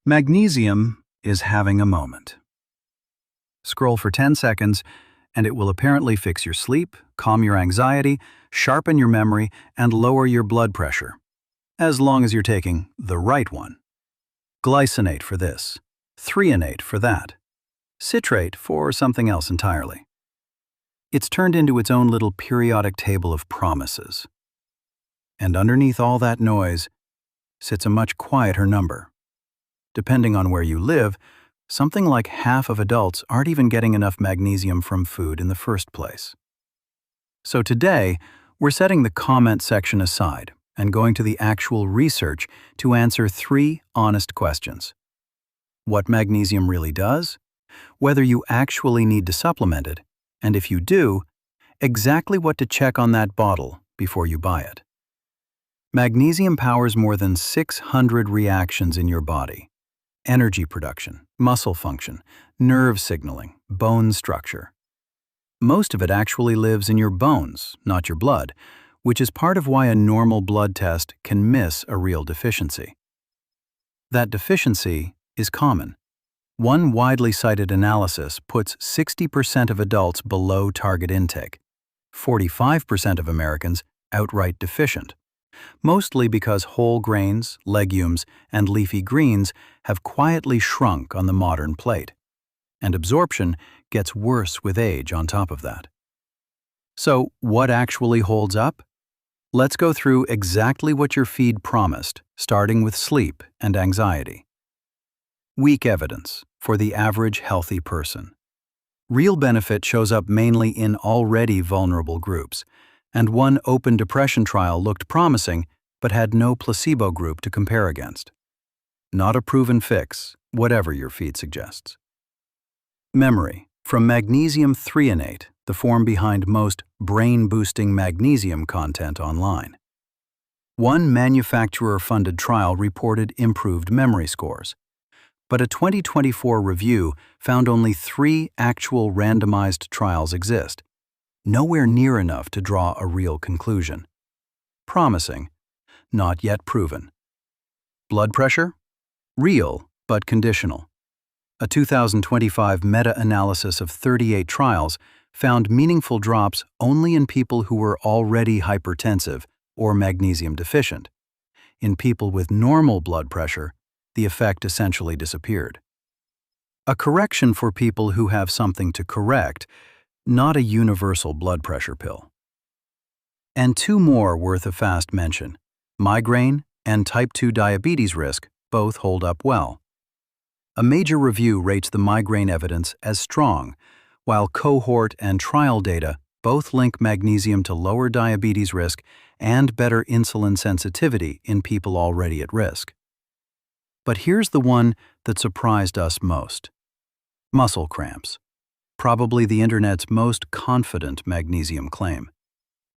Magnesium is having a moment. Scroll for 10 seconds, and it will apparently fix your sleep, calm your anxiety, sharpen your memory, and lower your blood pressure, as long as you're taking the right one. Glycinate for this, threonate for that, citrate for something else entirely. It's turned into its own little periodic table of promises. And underneath all that noise sits a much quieter number. Depending on where you live, something like half of adults aren't even getting enough magnesium from food in the first place. So today, we're setting the comment section aside and going to the actual research to answer 3 honest questions. What magnesium really does, whether you actually need to supplement it, and if you do, exactly what to check on that bottle before you buy it. Magnesium powers more than 600 reactions in your body: energy production, muscle function, nerve signaling, bone structure. Most of it actually lives in your bones, not your blood, which is part of why a normal blood test can miss a real deficiency. That deficiency is common. One widely cited analysis puts 60% of adults below target intake, 45% of Americans outright deficient, mostly because whole grains, legumes, and leafy greens have quietly shrunk on the modern plate, and absorption gets worse with age on top of that. So, what actually holds up? Let's go through exactly what your feed promised, starting with sleep and anxiety. Weak evidence for the average healthy person. Real benefit shows up mainly in already vulnerable groups, and one open depression trial looked promising but had no placebo group to compare against. Not a proven fix, whatever your feed suggests. Memory from magnesium threonate, the form behind most brain-boosting magnesium content online. One manufacturer-funded trial reported improved memory scores, but a 2024 review found only 3 actual randomized trials exist, nowhere near enough to draw a real conclusion. Promising, not yet proven. Blood pressure? Real, but conditional. A 2025 meta-analysis of 38 trials found meaningful drops only in people who were already hypertensive or magnesium deficient. In people with normal blood pressure, the effect essentially disappeared. A correction for people who have something to correct, not a universal blood pressure pill. And 2 more worth a fast mention: migraine and type 2 diabetes risk both hold up well. A major review rates the migraine evidence as strong, while cohort and trial data both link magnesium to lower diabetes risk and better insulin sensitivity in people already at risk. But here's the one that surprised us most: muscle cramps. Probably the internet's most confident magnesium claim.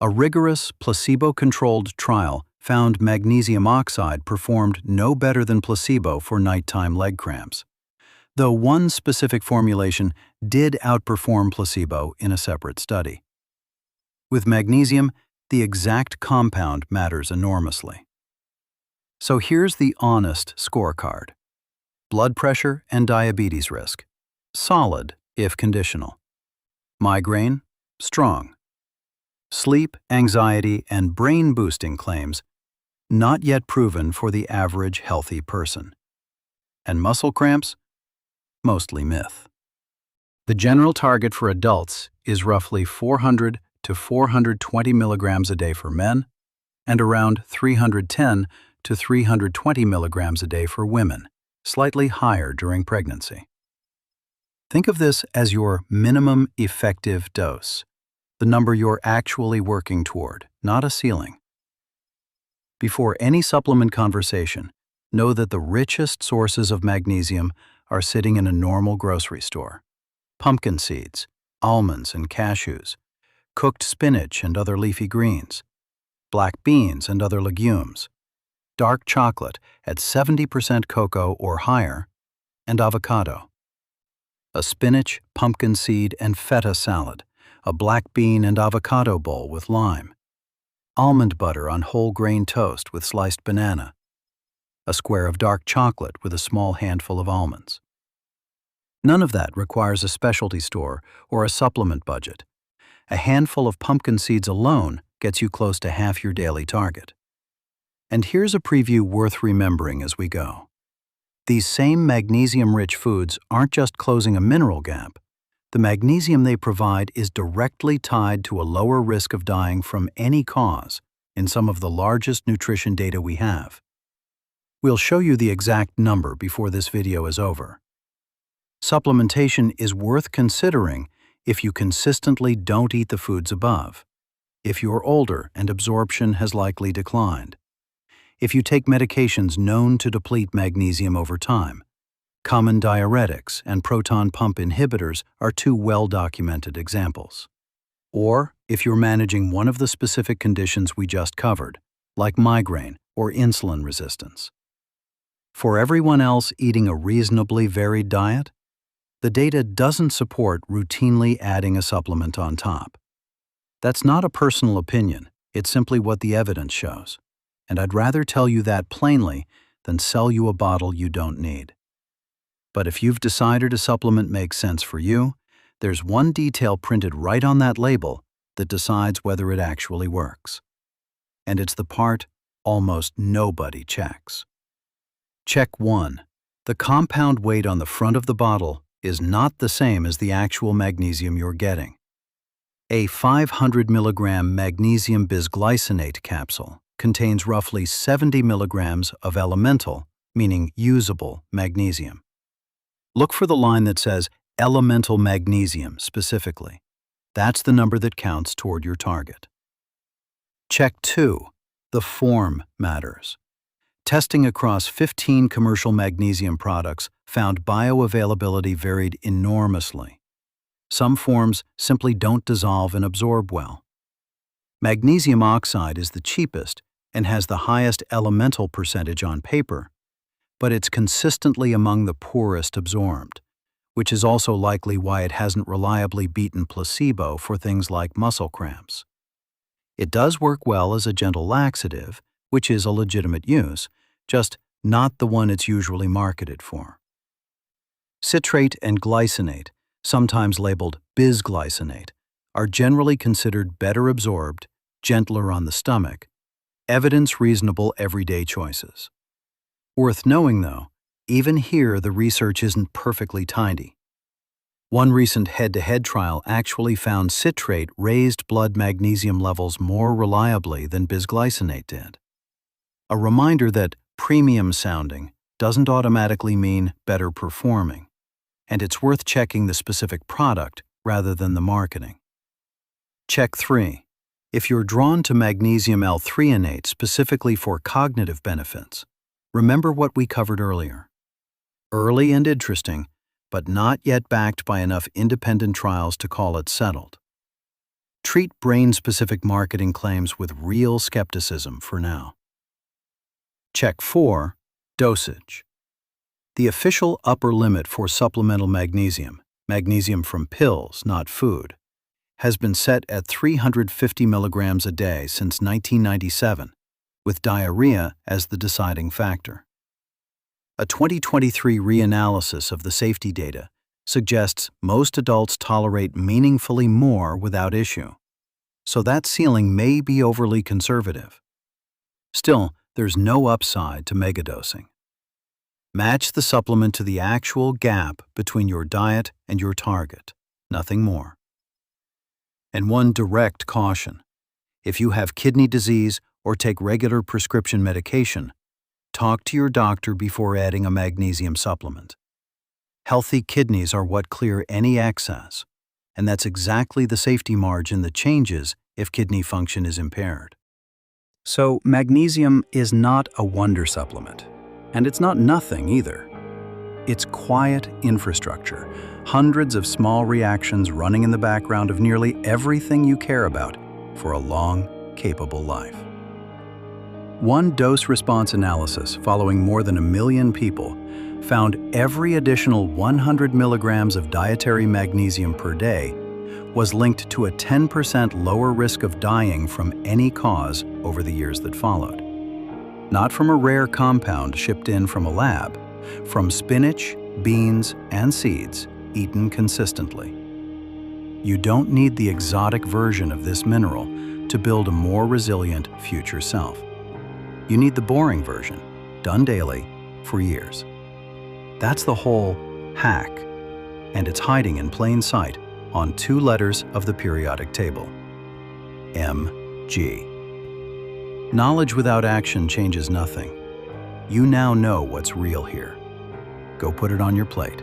A rigorous, placebo-controlled trial found magnesium oxide performed no better than placebo for nighttime leg cramps, though one specific formulation did outperform placebo in a separate study. With magnesium, the exact compound matters enormously. So here's the honest scorecard. Blood pressure and diabetes risk. Solid, if conditional. Migraine, strong. Sleep, anxiety, and brain-boosting claims, not yet proven for the average healthy person. And muscle cramps, mostly myth. The general target for adults is roughly 400 to 420 milligrams a day for men, and around 310 to 320 milligrams a day for women, slightly higher during pregnancy. Think of this as your minimum effective dose, the number you're actually working toward, not a ceiling. Before any supplement conversation, know that the richest sources of magnesium are sitting in a normal grocery store: pumpkin seeds, almonds and cashews, cooked spinach and other leafy greens, black beans and other legumes, dark chocolate at 70% cocoa or higher, and avocado. A spinach, pumpkin seed, and feta salad, a black bean and avocado bowl with lime, almond butter on whole grain toast with sliced banana, a square of dark chocolate with a small handful of almonds. None of that requires a specialty store or a supplement budget. A handful of pumpkin seeds alone gets you close to half your daily target. And here's a preview worth remembering as we go. These same magnesium-rich foods aren't just closing a mineral gap. The magnesium they provide is directly tied to a lower risk of dying from any cause in some of the largest nutrition data we have. We'll show you the exact number before this video is over. Supplementation is worth considering if you consistently don't eat the foods above, if you're older and absorption has likely declined, if you take medications known to deplete magnesium over time. Common diuretics and proton pump inhibitors are two well-documented examples. Or if you're managing one of the specific conditions we just covered, like migraine or insulin resistance. For everyone else eating a reasonably varied diet, the data doesn't support routinely adding a supplement on top. That's not a personal opinion, it's simply what the evidence shows. And I'd rather tell you that plainly than sell you a bottle you don't need. But if you've decided a supplement makes sense for you, there's one detail printed right on that label that decides whether it actually works. And it's the part almost nobody checks. Check 1. The compound weight on the front of the bottle is not the same as the actual magnesium you're getting. A 500 milligram magnesium bisglycinate capsule contains roughly 70 milligrams of elemental, meaning usable, magnesium. Look for the line that says elemental magnesium specifically. That's the number that counts toward your target. Check 2. The form matters. Testing across 15 commercial magnesium products found bioavailability varied enormously. Some forms simply don't dissolve and absorb well. Magnesium oxide is the cheapest and has the highest elemental percentage on paper, but it's consistently among the poorest absorbed, which is also likely why it hasn't reliably beaten placebo for things like muscle cramps. It does work well as a gentle laxative, which is a legitimate use, just not the one it's usually marketed for. Citrate and glycinate, sometimes labeled bisglycinate, are generally considered better absorbed, gentler on the stomach, evidence-reasonable everyday choices. Worth knowing, though, even here the research isn't perfectly tidy. One recent head-to-head trial actually found citrate raised blood magnesium levels more reliably than bisglycinate did. A reminder that premium sounding doesn't automatically mean better performing, and it's worth checking the specific product rather than the marketing. Check 3. If you're drawn to magnesium threonate specifically for cognitive benefits, remember what we covered earlier. Early and interesting, but not yet backed by enough independent trials to call it settled. Treat brain-specific marketing claims with real skepticism for now. Check 4. Dosage. The official upper limit for supplemental magnesium from pills, not food, has been set at 350 milligrams a day since 1997, with diarrhea as the deciding factor. A 2023 reanalysis of the safety data suggests most adults tolerate meaningfully more without issue, so that ceiling may be overly conservative. Still, there's no upside to megadosing. Match the supplement to the actual gap between your diet and your target, nothing more. And one direct caution: if you have kidney disease or take regular prescription medication, talk to your doctor before adding a magnesium supplement. Healthy kidneys are what clear any excess, and that's exactly the safety margin that changes if kidney function is impaired. So, magnesium is not a wonder supplement, and it's not nothing either. It's quiet infrastructure, hundreds of small reactions running in the background of nearly everything you care about for a long, capable life. One dose-response analysis following more than 1 million people found every additional 100 milligrams of dietary magnesium per day was linked to a 10% lower risk of dying from any cause over the years that followed. Not from a rare compound shipped in from a lab, from spinach, beans, and seeds eaten consistently. You don't need the exotic version of this mineral to build a more resilient future self. You need the boring version, done daily, for years. That's the whole hack, and it's hiding in plain sight on 2 letters of the periodic table. Mg. Knowledge without action changes nothing. You now know what's real here. Go put it on your plate.